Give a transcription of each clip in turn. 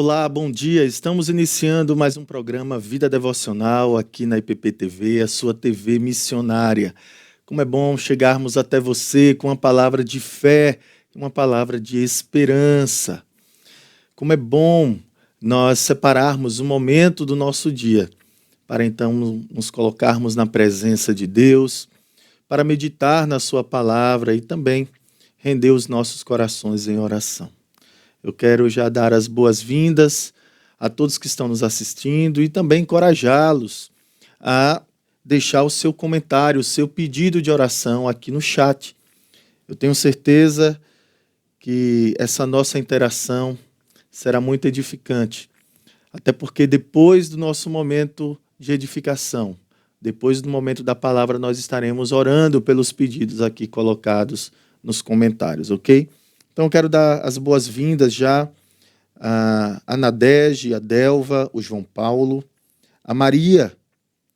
Olá, bom dia. Estamos iniciando mais um programa Vida Devocional aqui na IPP TV, a sua TV missionária. Como é bom chegarmos até você com uma palavra de fé, uma palavra de esperança. Como é bom nós separarmos um momento do nosso dia para então nos colocarmos na presença de Deus, para meditar na sua palavra e também render os nossos corações em oração. Eu quero já dar as boas-vindas a todos que estão nos assistindo e também encorajá-los a deixar o seu comentário, o seu pedido de oração aqui no chat. Eu tenho certeza que essa nossa interação será muito edificante, até porque depois do nosso momento de edificação, depois do momento da palavra, nós estaremos orando pelos pedidos aqui colocados nos comentários, ok? Então, eu quero dar as boas-vindas já a Nadege, a Delva, o João Paulo, a Maria,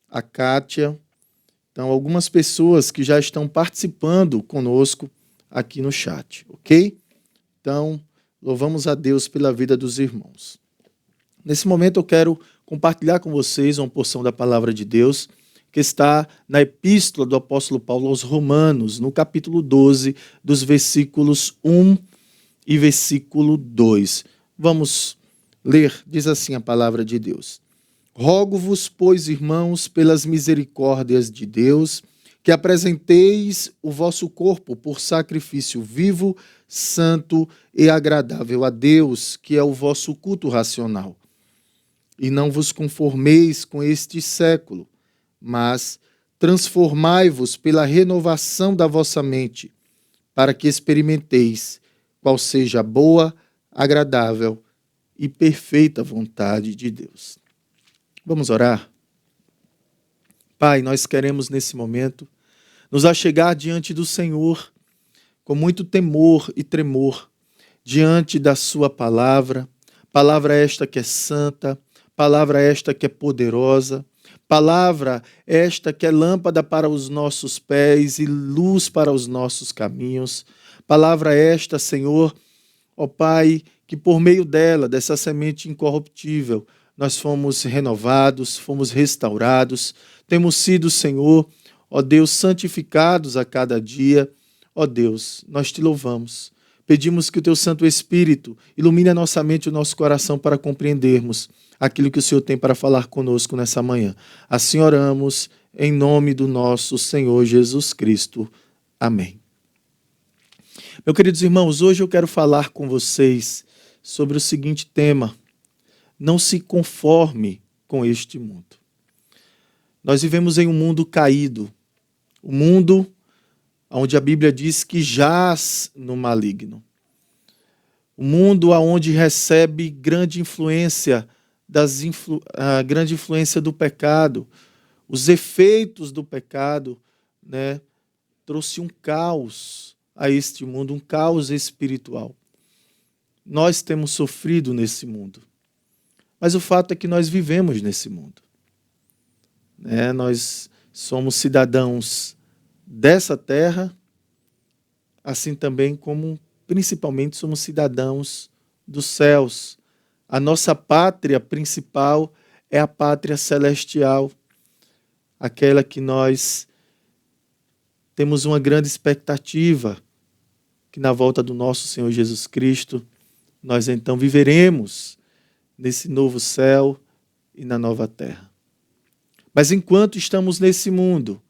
a Kátia. Então, algumas pessoas que já estão participando conosco aqui no chat, ok? Então, louvamos a Deus pela vida dos irmãos. Nesse momento, eu quero compartilhar com vocês uma porção da palavra de Deus que está na epístola do apóstolo Paulo aos Romanos, no capítulo 12, dos versículos 1 e versículo 2. Vamos ler, diz assim a palavra de Deus. Rogo-vos, pois, irmãos, pelas misericórdias de Deus, que apresenteis o vosso corpo por sacrifício vivo, santo e agradável a Deus, que é o vosso culto racional. E não vos conformeis com este século, mas transformai-vos pela renovação da vossa mente, para que experimenteis qual seja a boa, agradável e perfeita vontade de Deus. Vamos orar? Pai, nós queremos nesse momento nos achegar diante do Senhor com muito temor e tremor, diante da sua palavra, palavra esta que é santa, palavra esta que é poderosa, palavra esta que é lâmpada para os nossos pés e luz para os nossos caminhos. Palavra esta, Senhor, ó Pai, que por meio dela, dessa semente incorruptível, nós fomos renovados, fomos restaurados, temos sido, Senhor, ó Deus, santificados a cada dia. Ó Deus, nós te louvamos. Pedimos que o teu Santo Espírito ilumine a nossa mente e o nosso coração para compreendermos aquilo que o Senhor tem para falar conosco nessa manhã. Assim oramos, em nome do nosso Senhor Jesus Cristo. Amém. Meus queridos irmãos, hoje eu quero falar com vocês sobre o seguinte tema: não se conforme com este mundo. Nós vivemos em um mundo caído, um mundo onde a Bíblia diz que jaz no maligno. Um mundo onde recebe grande influência, grande influência do pecado. Os efeitos do pecado, trouxe um caos a este mundo, um caos espiritual. Nós temos sofrido nesse mundo. Mas o fato é que nós vivemos nesse mundo. Nós somos cidadãos dessa terra, assim também como, principalmente, somos cidadãos dos céus. A nossa pátria principal é a pátria celestial, aquela que nós temos uma grande expectativa, que na volta do nosso Senhor Jesus Cristo, nós então viveremos nesse novo céu e na nova terra. Mas enquanto estamos nesse mundo,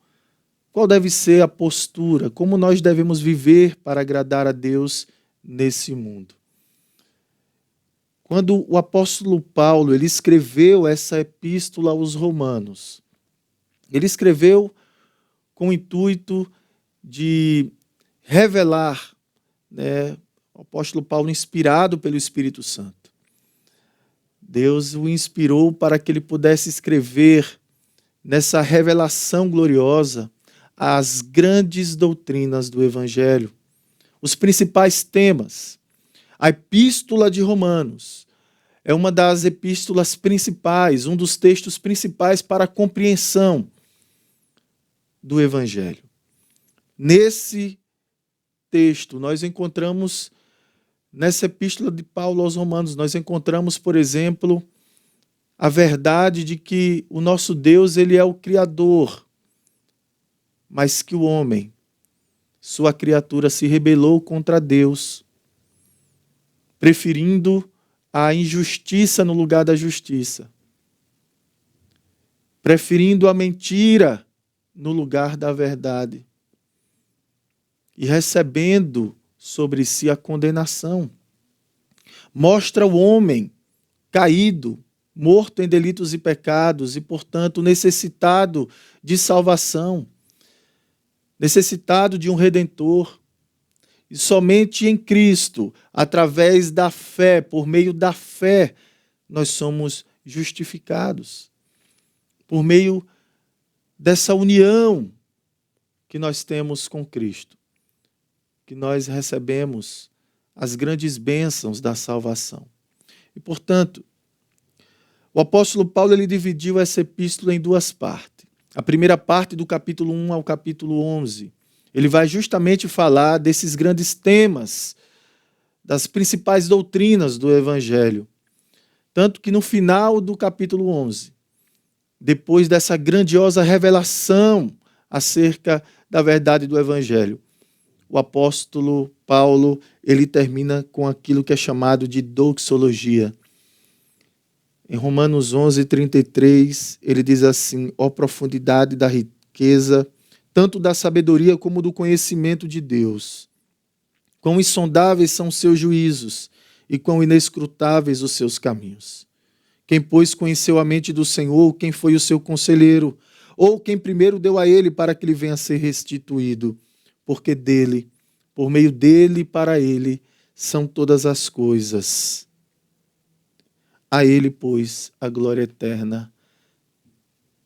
qual deve ser a postura? Como nós devemos viver para agradar a Deus nesse mundo? Quando o apóstolo Paulo ele escreveu essa epístola aos Romanos, ele escreveu com o intuito de revelar, o apóstolo Paulo, inspirado pelo Espírito Santo. Deus o inspirou para que ele pudesse escrever nessa revelação gloriosa as grandes doutrinas do Evangelho, os principais temas. A Epístola de Romanos é uma das epístolas principais, um dos textos principais para a compreensão do Evangelho. Nesse texto, nós encontramos Nessa epístola de Paulo aos Romanos, nós encontramos, por exemplo, a verdade de que o nosso Deus, ele é o Criador, mas que o homem, sua criatura, se rebelou contra Deus, preferindo a injustiça no lugar da justiça, preferindo a mentira no lugar da verdade e recebendo sobre si a condenação. Mostra o homem caído, morto em delitos e pecados e, portanto, necessitado de salvação, necessitado de um Redentor. E somente em Cristo, através da fé, por meio da fé, nós somos justificados. Por meio dessa união que nós temos com Cristo, que nós recebemos as grandes bênçãos da salvação. E, portanto, o apóstolo Paulo ele dividiu essa epístola em duas partes. A primeira parte, do capítulo 1 ao capítulo 11, ele vai justamente falar desses grandes temas, das principais doutrinas do Evangelho. Tanto que no final do capítulo 11, depois dessa grandiosa revelação acerca da verdade do Evangelho, o apóstolo Paulo, ele termina com aquilo que é chamado de doxologia. Em Romanos 11:33, ele diz assim: ó profundidade da riqueza, tanto da sabedoria como do conhecimento de Deus. Quão insondáveis são os seus juízos e quão inescrutáveis os seus caminhos. Quem, pois, conheceu a mente do Senhor, quem foi o seu conselheiro, ou quem primeiro deu a ele para que lhe venha a ser restituído? Porque dele, por meio dele e para ele, são todas as coisas. A ele, pois, a glória eterna.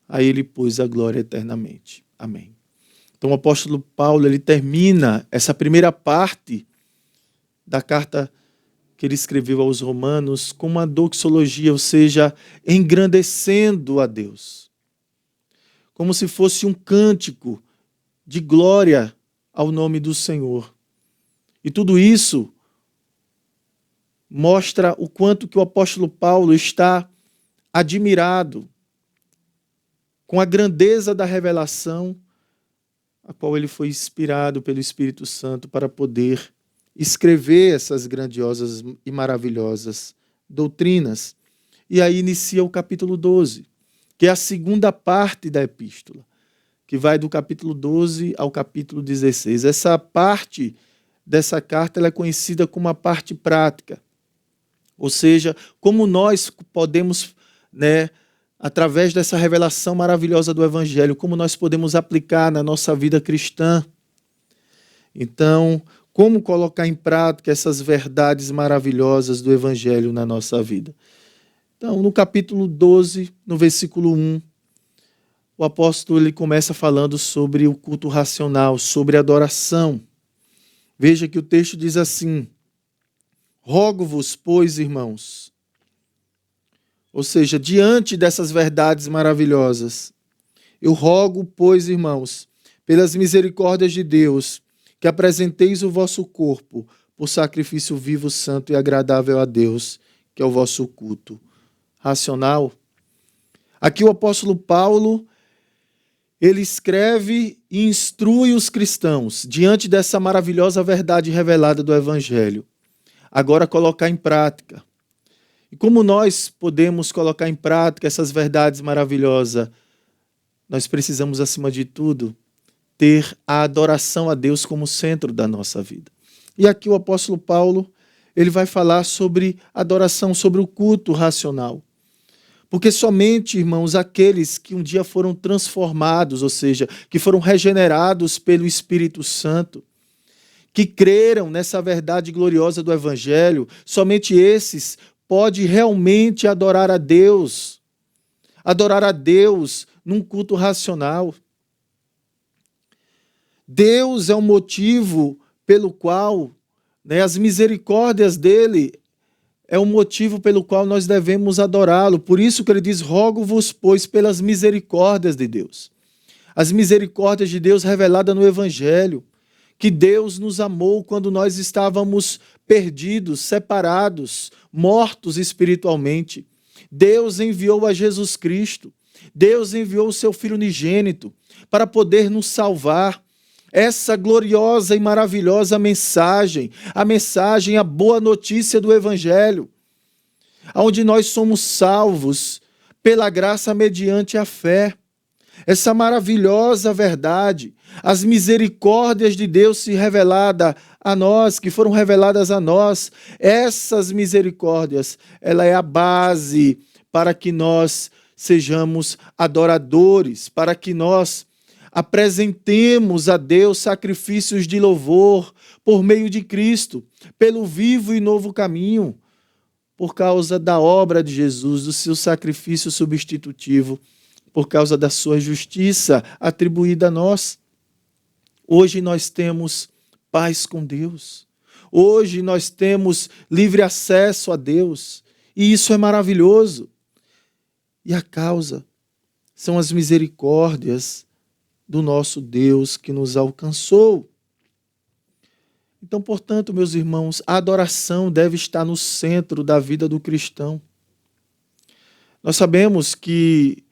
A ele, pois, a glória eternamente. Amém. Então o apóstolo Paulo, ele termina essa primeira parte da carta que ele escreveu aos Romanos com uma doxologia, ou seja, engrandecendo a Deus. Como se fosse um cântico de glória ao nome do Senhor. E tudo isso mostra o quanto que o apóstolo Paulo está admirado com a grandeza da revelação a qual ele foi inspirado pelo Espírito Santo para poder escrever essas grandiosas e maravilhosas doutrinas. E aí inicia o capítulo 12, que é a segunda parte da epístola, que vai do capítulo 12 ao capítulo 16. Essa parte dessa carta ela é conhecida como a parte prática, ou seja, como nós podemos, através dessa revelação maravilhosa do Evangelho, como nós podemos aplicar na nossa vida cristã. Então, como colocar em prática essas verdades maravilhosas do Evangelho na nossa vida? Então, no capítulo 12, no versículo 1, o apóstolo ele começa falando sobre o culto racional, sobre adoração. Veja que o texto diz assim: rogo-vos, pois, irmãos, ou seja, diante dessas verdades maravilhosas, eu rogo, pois, irmãos, pelas misericórdias de Deus, que apresenteis o vosso corpo por sacrifício vivo, santo e agradável a Deus, que é o vosso culto racional. Aqui o apóstolo Paulo, ele escreve e instrui os cristãos diante dessa maravilhosa verdade revelada do Evangelho. Agora colocar em prática. E como nós podemos colocar em prática essas verdades maravilhosas? Nós precisamos, acima de tudo, ter a adoração a Deus como centro da nossa vida. E aqui o apóstolo Paulo, ele vai falar sobre adoração, sobre o culto racional. Porque somente, irmãos, aqueles que um dia foram transformados, ou seja, que foram regenerados pelo Espírito Santo, que creram nessa verdade gloriosa do Evangelho, somente esses podem realmente adorar a Deus num culto racional. Deus é o motivo pelo qual, as misericórdias dele é o motivo pelo qual nós devemos adorá-lo. Por isso que ele diz, rogo-vos, pois, pelas misericórdias de Deus. As misericórdias de Deus reveladas no Evangelho, que Deus nos amou quando nós estávamos perdidos, separados, mortos espiritualmente. Deus enviou a Jesus Cristo. Deus enviou o seu Filho unigênito para poder nos salvar. Essa gloriosa e maravilhosa mensagem, a boa notícia do Evangelho, onde nós somos salvos pela graça mediante a fé. Essa maravilhosa verdade, as misericórdias de Deus se revelada a nós, que foram reveladas a nós, essas misericórdias, ela é a base para que nós sejamos adoradores, para que nós apresentemos a Deus sacrifícios de louvor por meio de Cristo, pelo vivo e novo caminho, por causa da obra de Jesus, do seu sacrifício substitutivo, por causa da sua justiça atribuída a nós. Hoje nós temos paz com Deus. Hoje nós temos livre acesso a Deus. E isso é maravilhoso. E a causa são as misericórdias do nosso Deus que nos alcançou. Então, portanto, meus irmãos, a adoração deve estar no centro da vida do cristão. Nós sabemos que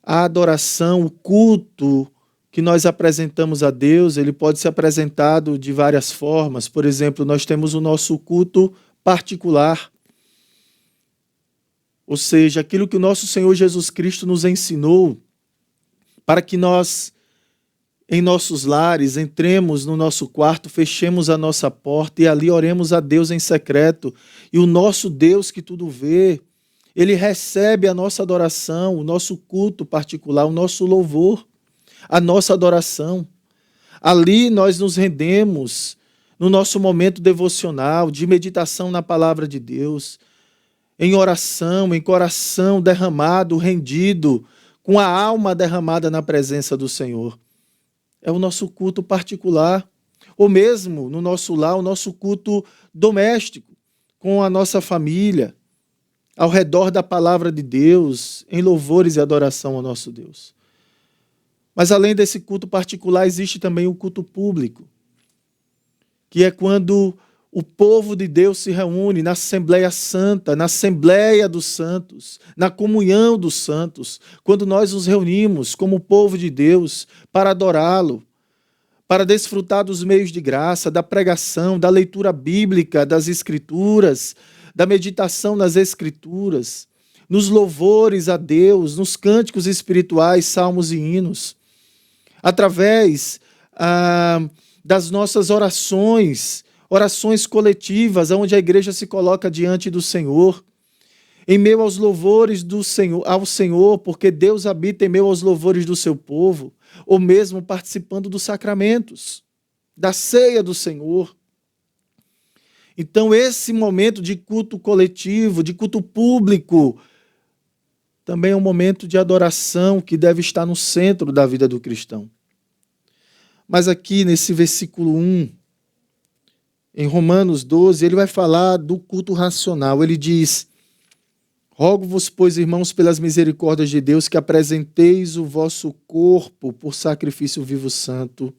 a adoração, o culto que nós apresentamos a Deus, ele pode ser apresentado de várias formas. Por exemplo, nós temos o nosso culto particular. Ou seja, aquilo que o nosso Senhor Jesus Cristo nos ensinou para que nós, em nossos lares, entremos no nosso quarto, fechemos a nossa porta e ali oremos a Deus em secreto. E o nosso Deus que tudo vê, ele recebe a nossa adoração, o nosso culto particular, o nosso louvor, a nossa adoração. Ali nós nos rendemos no nosso momento devocional, de meditação na palavra de Deus, em oração, em coração derramado, rendido, com a alma derramada na presença do Senhor. É o nosso culto particular, ou mesmo no nosso lar, o nosso culto doméstico, com a nossa família, ao redor da palavra de Deus, em louvores e adoração ao nosso Deus. Mas além desse culto particular, existe também o culto público, que é quando o povo de Deus se reúne na Assembleia Santa, na Assembleia dos Santos, na comunhão dos santos, quando nós nos reunimos como povo de Deus para adorá-lo, para desfrutar dos meios de graça, da pregação, da leitura bíblica, das Escrituras, da meditação nas Escrituras, nos louvores a Deus, nos cânticos espirituais, salmos e hinos, através das nossas orações coletivas, onde a igreja se coloca diante do Senhor, em meio aos louvores ao Senhor, porque Deus habita em meio aos louvores do seu povo, ou mesmo participando dos sacramentos, da ceia do Senhor. Então, esse momento de culto coletivo, de culto público, também é um momento de adoração que deve estar no centro da vida do cristão. Mas aqui, nesse versículo 1, em Romanos 12, ele vai falar do culto racional. Ele diz: rogo-vos, pois, irmãos, pelas misericórdias de Deus, que apresenteis o vosso corpo por sacrifício vivo, santo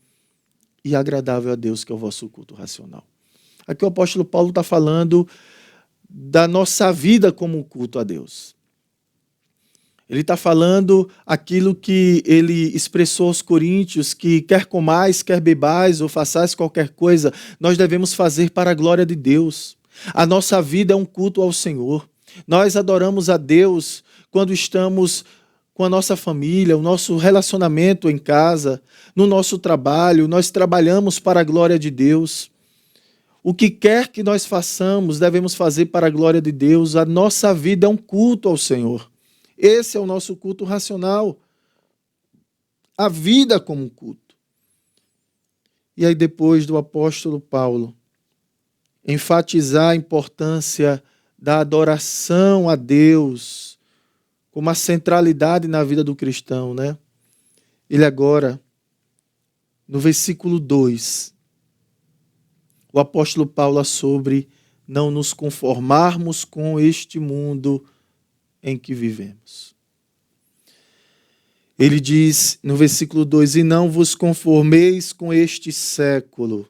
e agradável a Deus, que é o vosso culto racional. Aqui o apóstolo Paulo está falando da nossa vida como culto a Deus. Ele está falando aquilo que ele expressou aos coríntios, que quer comais, quer bebais ou façais qualquer coisa, nós devemos fazer para a glória de Deus. A nossa vida é um culto ao Senhor. Nós adoramos a Deus quando estamos com a nossa família, o nosso relacionamento em casa, no nosso trabalho, nós trabalhamos para a glória de Deus. O que quer que nós façamos, devemos fazer para a glória de Deus. A nossa vida é um culto ao Senhor. Esse é o nosso culto racional. A vida como culto. E aí depois do apóstolo Paulo enfatizar a importância da adoração a Deus como a centralidade na vida do cristão, né? Ele agora, no versículo 2, o apóstolo Paulo fala sobre não nos conformarmos com este mundo em que vivemos. Ele diz no versículo 2: e não vos conformeis com este século.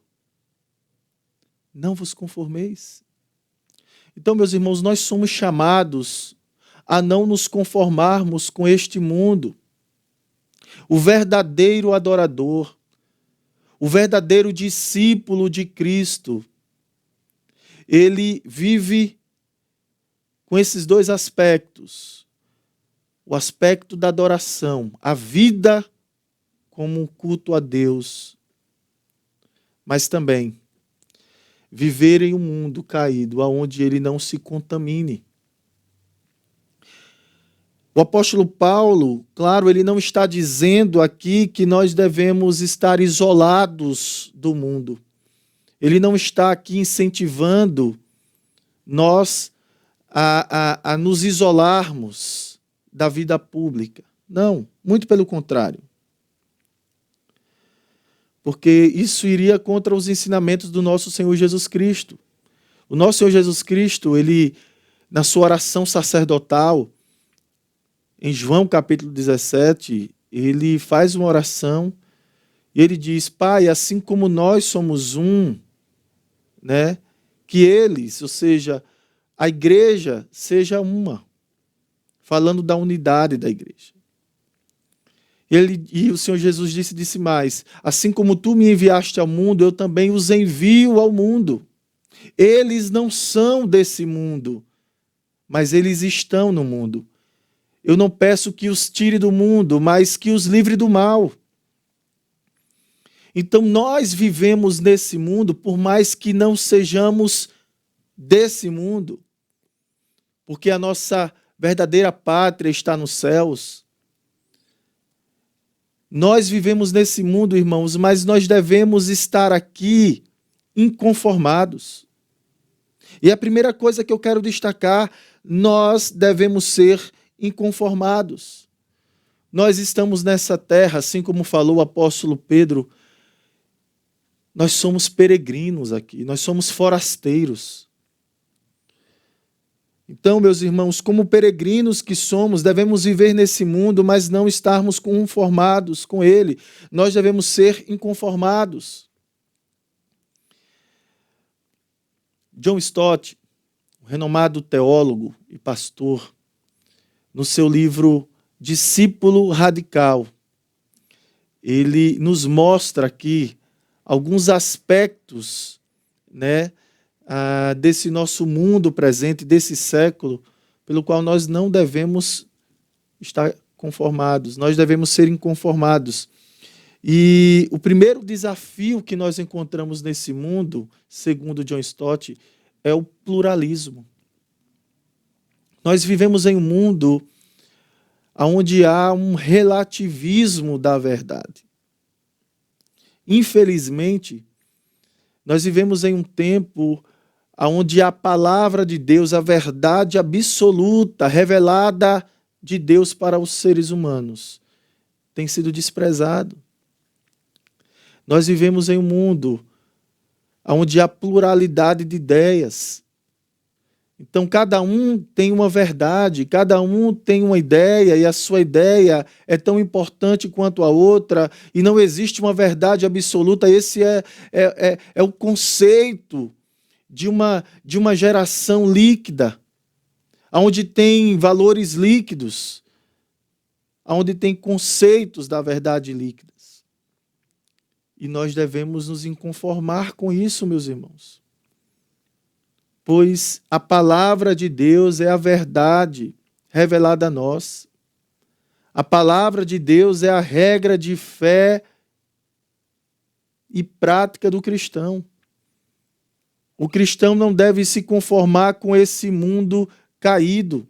Não vos conformeis. Então, meus irmãos, nós somos chamados a não nos conformarmos com este mundo. O verdadeiro adorador, o verdadeiro discípulo de Cristo, ele vive com esses dois aspectos. O aspecto da adoração, a vida como um culto a Deus, mas também viver em um mundo caído, onde ele não se contamine. O apóstolo Paulo, claro, ele não está dizendo aqui que nós devemos estar isolados do mundo. Ele não está aqui incentivando nós a nos isolarmos da vida pública. Não, muito pelo contrário. Porque isso iria contra os ensinamentos do nosso Senhor Jesus Cristo. O nosso Senhor Jesus Cristo, ele, na sua oração sacerdotal, em João capítulo 17, ele faz uma oração e ele diz: Pai, assim como nós somos um, né, que eles, ou seja, a igreja seja uma, falando da unidade da igreja. E o Senhor Jesus disse mais: assim como tu me enviaste ao mundo, eu também os envio ao mundo. Eles não são desse mundo, mas eles estão no mundo. Eu não peço que os tire do mundo, mas que os livre do mal. Então nós vivemos nesse mundo, por mais que não sejamos desse mundo, porque a nossa verdadeira pátria está nos céus. Nós vivemos nesse mundo, irmãos, mas nós devemos estar aqui inconformados. E a primeira coisa que eu quero destacar, nós devemos ser inconformados. Nós estamos nessa terra, assim como falou o apóstolo Pedro, nós somos peregrinos aqui, nós somos forasteiros. Então, meus irmãos, como peregrinos que somos, devemos viver nesse mundo, mas não estarmos conformados com ele. Nós devemos ser inconformados. John Stott, um renomado teólogo e pastor, no seu livro Discípulo Radical, ele nos mostra aqui alguns aspectos, né, desse nosso mundo presente, desse século, pelo qual nós não devemos estar conformados, nós devemos ser inconformados. E o primeiro desafio que nós encontramos nesse mundo, segundo John Stott, é o pluralismo. Nós vivemos em um mundo onde há um relativismo da verdade. Infelizmente, nós vivemos em um tempo onde a palavra de Deus, a verdade absoluta, revelada de Deus para os seres humanos, tem sido desprezado. Nós vivemos em um mundo onde há pluralidade de ideias. Então, cada um tem uma verdade, cada um tem uma ideia, e a sua ideia é tão importante quanto a outra, e não existe uma verdade absoluta. Esse é o conceito de uma geração líquida, onde tem valores líquidos, onde tem conceitos da verdade líquidas. E nós devemos nos inconformar com isso, meus irmãos. Pois a palavra de Deus é a verdade revelada a nós. A palavra de Deus é a regra de fé e prática do cristão. O cristão não deve se conformar com esse mundo caído.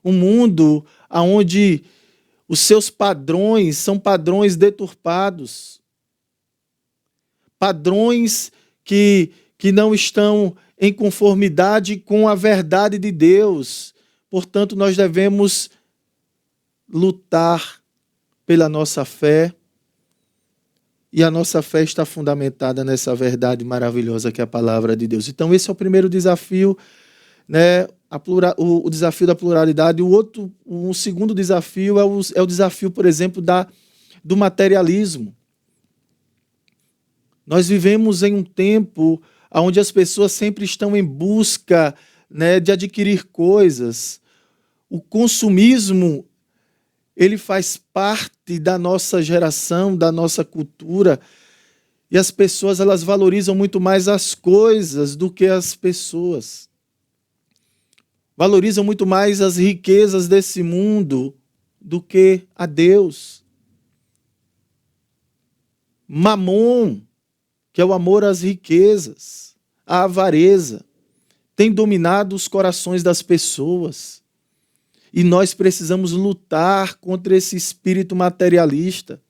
Um mundo onde os seus padrões são padrões deturpados. Padrões que não estão em conformidade com a verdade de Deus. Portanto, nós devemos lutar pela nossa fé, e a nossa fé está fundamentada nessa verdade maravilhosa que é a palavra de Deus. Então, esse é o primeiro desafio, né? o desafio da pluralidade. O segundo desafio é o desafio, por exemplo, do materialismo. Nós vivemos em um tempo onde as pessoas sempre estão em busca, né, de adquirir coisas. O consumismo, ele faz parte da nossa geração, da nossa cultura, e as pessoas, elas valorizam muito mais as coisas do que as pessoas. Valorizam muito mais as riquezas desse mundo do que a Deus. Mamon, que é o amor às riquezas, a avareza, tem dominado os corações das pessoas. E nós precisamos lutar contra esse espírito materialista.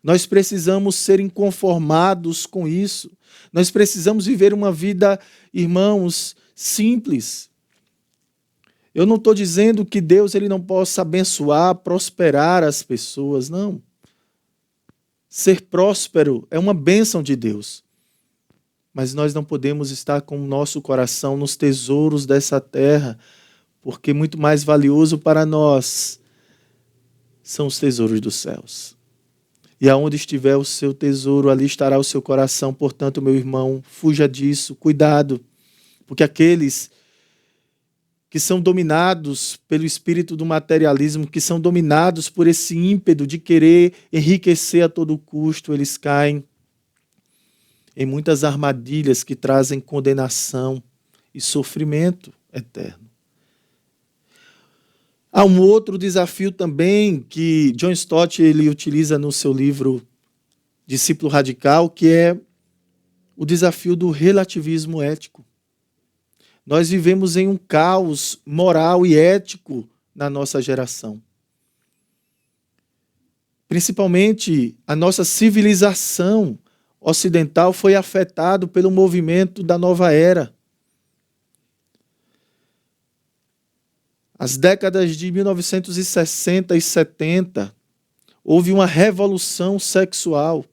Nós precisamos ser inconformados com isso. Nós precisamos viver uma vida, irmãos, simples. Eu não estou dizendo que Deus ele não possa abençoar, prosperar as pessoas, não. Ser próspero é uma bênção de Deus. Mas nós não podemos estar com o nosso coração nos tesouros dessa terra, porque muito mais valioso para nós são os tesouros dos céus. E aonde estiver o seu tesouro, ali estará o seu coração. Portanto, meu irmão, fuja disso, cuidado, porque aqueles que são dominados pelo espírito do materialismo, que são dominados por esse ímpeto de querer enriquecer a todo custo, eles caem em muitas armadilhas que trazem condenação e sofrimento eterno. Há um outro desafio também que John Stott ele utiliza no seu livro Discípulo Radical, que é o desafio do relativismo ético. Nós vivemos em um caos moral e ético na nossa geração. Principalmente a nossa civilização ocidental foi afetada pelo movimento da nova era. As décadas de 1960 e 70, houve uma revolução sexual,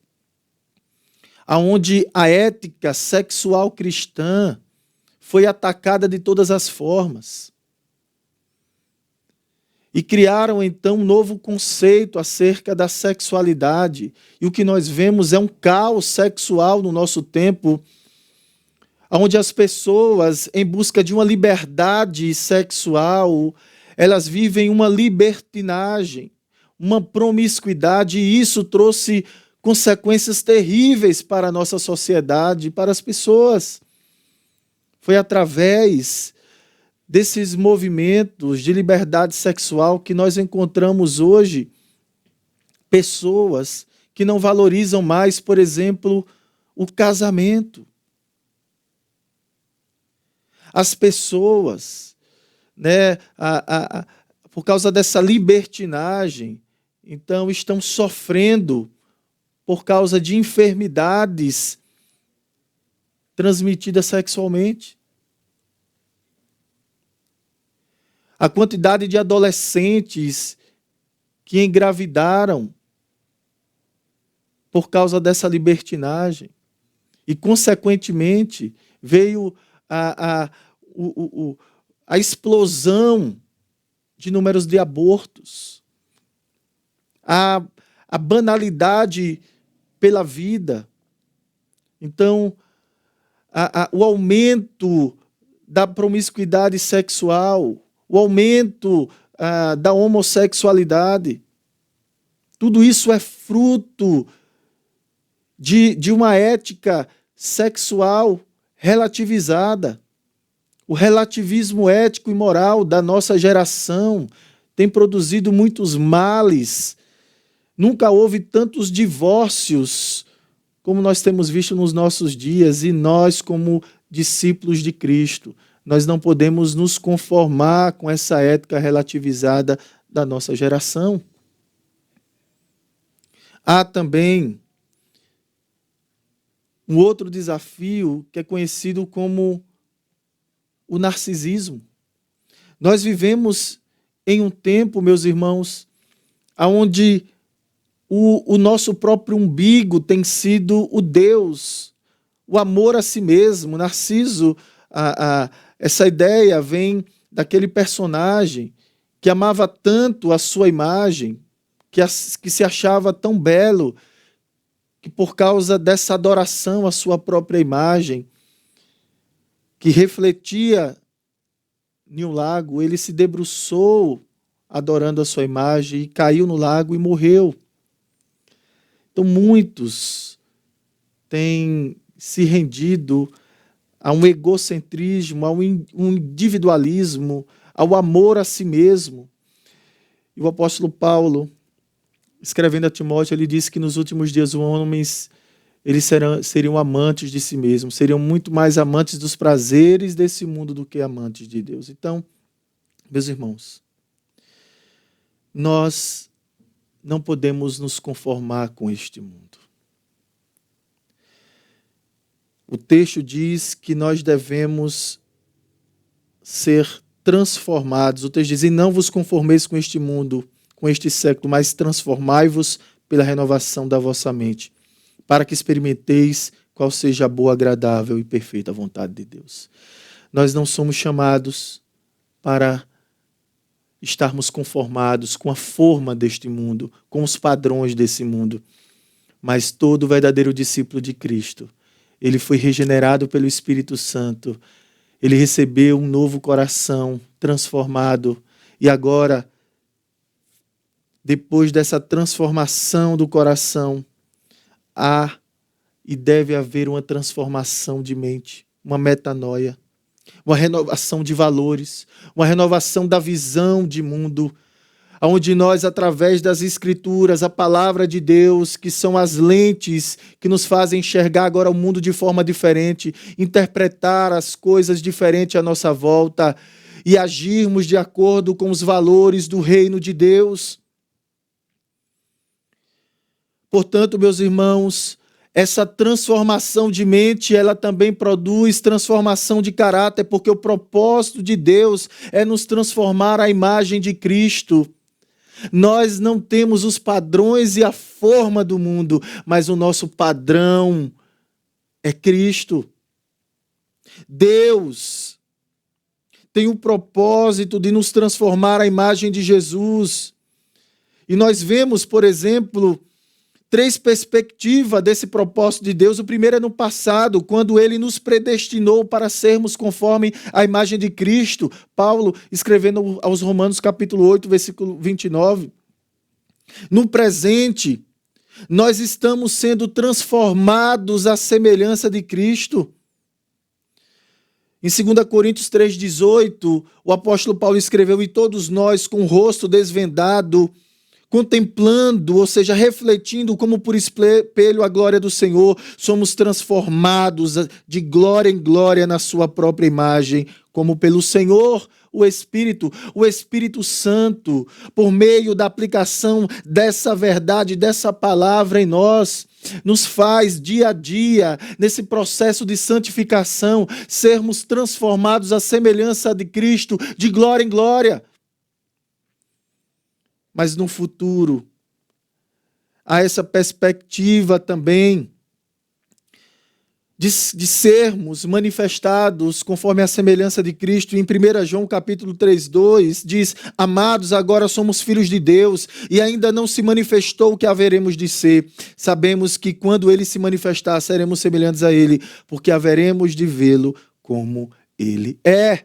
onde a ética sexual cristã foi atacada de todas as formas. E criaram, então, um novo conceito acerca da sexualidade. E o que nós vemos é um caos sexual no nosso tempo, onde as pessoas, em busca de uma liberdade sexual, elas vivem uma libertinagem, uma promiscuidade, e isso trouxe consequências terríveis para a nossa sociedade, para as pessoas. Foi através desses movimentos de liberdade sexual que nós encontramos hoje pessoas que não valorizam mais, por exemplo, o casamento. As pessoas, né, por causa dessa libertinagem, então estão sofrendo por causa de enfermidades transmitidas sexualmente. A quantidade de adolescentes que engravidaram por causa dessa libertinagem. E, consequentemente, veio a explosão de números de abortos, a banalidade pela vida. Então, o aumento da promiscuidade sexual, o aumento da homossexualidade, tudo isso é fruto de uma ética sexual relativizada. O relativismo ético e moral da nossa geração tem produzido muitos males. Nunca houve tantos divórcios como nós temos visto nos nossos dias, e nós, como discípulos de Cristo, nós não podemos nos conformar com essa ética relativizada da nossa geração. Há também um outro desafio que é conhecido como o narcisismo. Nós vivemos em um tempo, meus irmãos, onde o nosso próprio umbigo tem sido o Deus, o amor a si mesmo. Narciso, essa ideia vem daquele personagem que amava tanto a sua imagem, que se achava tão belo, que por causa dessa adoração à sua própria imagem, que refletia em um lago, ele se debruçou adorando a sua imagem e caiu no lago e morreu. Então muitos têm se rendido a um egocentrismo, a um individualismo, ao amor a si mesmo. E o apóstolo Paulo, escrevendo a Timóteo, ele disse que nos últimos dias os homens seriam amantes de si mesmos, seriam muito mais amantes dos prazeres desse mundo do que amantes de Deus. Então, meus irmãos, nós não podemos nos conformar com este mundo. O texto diz que nós devemos ser transformados. O texto diz: e não vos conformeis com este mundo, com este século, mas transformai-vos pela renovação da vossa mente, para que experimenteis qual seja a boa, agradável e perfeita vontade de Deus. Nós não somos chamados para estarmos conformados com a forma deste mundo, com os padrões desse mundo, mas todo verdadeiro discípulo de Cristo, ele foi regenerado pelo Espírito Santo, ele recebeu um novo coração transformado e agora, depois dessa transformação do coração, há e deve haver uma transformação de mente, uma metanoia, uma renovação de valores, uma renovação da visão de mundo, onde nós, através das Escrituras, a palavra de Deus, que são as lentes que nos fazem enxergar agora o mundo de forma diferente, interpretar as coisas diferente à nossa volta e agirmos de acordo com os valores do reino de Deus. Portanto, meus irmãos, essa transformação de mente, ela também produz transformação de caráter, porque o propósito de Deus é nos transformar à imagem de Cristo. Nós não temos os padrões e a forma do mundo, mas o nosso padrão é Cristo. Deus tem o propósito de nos transformar à imagem de Jesus. E nós vemos, por exemplo, 3 perspectivas desse propósito de Deus. O primeiro é no passado, quando ele nos predestinou para sermos conforme a imagem de Cristo. Paulo, escrevendo aos Romanos capítulo 8, versículo 29. No presente, nós estamos sendo transformados à semelhança de Cristo. Em 2 Coríntios 3,18, o apóstolo Paulo escreveu: e todos nós, com o rosto desvendado, contemplando, ou seja, refletindo como por espelho a glória do Senhor, somos transformados de glória em glória na sua própria imagem, como pelo Senhor, o Espírito Santo, por meio da aplicação dessa verdade, dessa palavra em nós, nos faz dia a dia, nesse processo de santificação, sermos transformados à semelhança de Cristo, de glória em glória. Mas no futuro, há essa perspectiva também de sermos manifestados conforme a semelhança de Cristo. Em 1 João capítulo 3:2 diz: amados, agora somos filhos de Deus e ainda não se manifestou o que haveremos de ser. Sabemos que quando ele se manifestar, seremos semelhantes a ele, porque haveremos de vê-lo como ele é.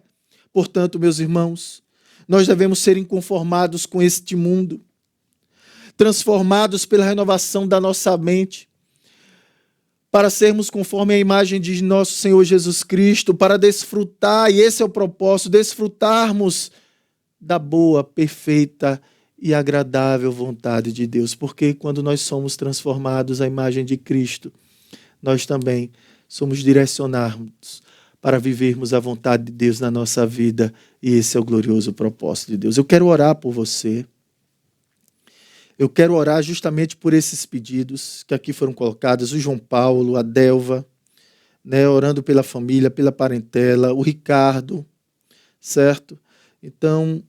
Portanto, meus irmãos, nós devemos ser inconformados com este mundo, transformados pela renovação da nossa mente, para sermos conforme a imagem de nosso Senhor Jesus Cristo, para desfrutar, e esse é o propósito, desfrutarmos da boa, perfeita e agradável vontade de Deus, porque quando nós somos transformados à imagem de Cristo, nós também somos direcionados para vivermos a vontade de Deus na nossa vida, e esse é o glorioso propósito de Deus. Eu quero orar por você. Eu quero orar justamente por esses pedidos que aqui foram colocados, o João Paulo, a Delva, né, orando pela família, pela parentela, o Ricardo, certo? Então,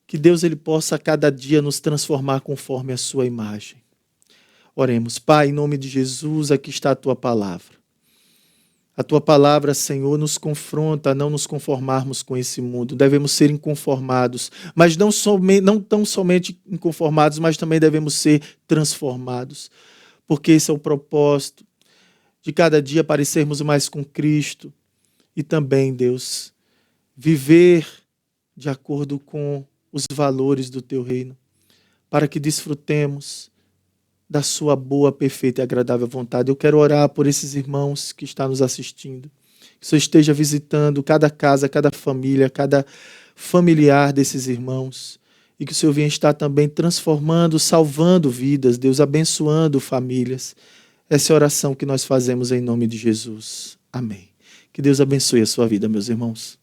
que Deus ele possa a cada dia nos transformar conforme a sua imagem. Oremos. Pai, em nome de Jesus, aqui está a tua palavra. A Tua palavra, Senhor, nos confronta a não nos conformarmos com esse mundo. Devemos ser inconformados, mas não tão somente inconformados, mas também devemos ser transformados. Porque esse é o propósito de cada dia parecermos mais com Cristo e também, Deus, viver de acordo com os valores do Teu reino, para que desfrutemos da sua boa, perfeita e agradável vontade. Eu quero orar por esses irmãos que estão nos assistindo. Que o Senhor esteja visitando cada casa, cada família, cada familiar desses irmãos. E que o Senhor venha estar também transformando, salvando vidas, Deus, abençoando famílias. Essa é a oração que nós fazemos em nome de Jesus. Amém. Que Deus abençoe a sua vida, meus irmãos.